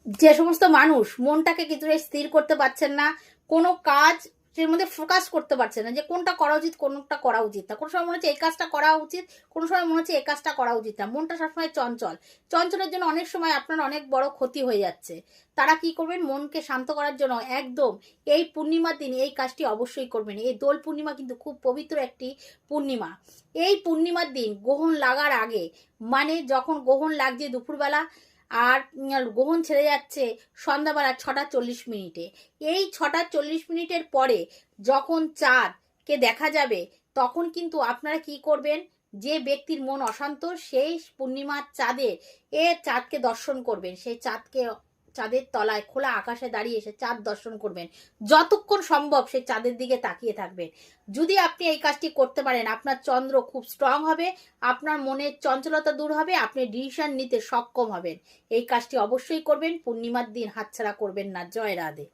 যে সমস্ত মানুষ মনটাকে কিছুটা স্থির করতে পারছেন না, কোনো কাজ এর মধ্যে ফোকাস করতে পারছেন না যে কোনটা করা উচিত কোনটা করা উচিত না, কোনো সময় মনে হচ্ছে এই কাজটা করা উচিত, কোনো সময় মনে হচ্ছে এই কাজটা করা উচিত না, মনটা সবসময় চঞ্চল, চঞ্চলের জন্য অনেক সময় আপনার অনেক বড় ক্ষতি হয়ে যাচ্ছে। তারা কি করবেন, মনকে শান্ত করার জন্য একদম এই পূর্ণিমার দিন এই কাজটি অবশ্যই করবেন। এই দোল পূর্ণিমা কিন্তু খুব পবিত্র একটি পূর্ণিমা। এই পূর্ণিমার দিন গ্রহণ লাগার আগে, মানে যখন গ্রহণ লাগছে দুপুরবেলা আর গ্রহণ ছেড়ে যাচ্ছে সন্ধ্যাবেলা 6টা 40 মিনিটে, এই 6টা 40 মিনিটের পরে যখন চাঁদকে দেখা যাবে, তখন কিন্তু আপনারা কি করবেন, যে ব্যক্তির মন অশান্ত সেই পূর্ণিমার চাঁদকে দর্শন করবেন, সেই চাঁদের তলায় খোলা আকাশে দাঁড়িয়ে সে চাঁদ দর্শন করবেন, যতক্ষণ সম্ভব সেই চাঁদের দিকে তাকিয়ে থাকবেন। যদি আপনি এই কাজটি করতে পারেন, আপনার চন্দ্র খুব স্ট্রং হবে, আপনার মনের চঞ্চলতা দূর হবে, আপনি ডিসিশন নিতে সক্ষম হবেন। এই কাজটি অবশ্যই করবেন, পূর্ণিমার দিন হাতছাড়া করবেন না। জয় রাধে।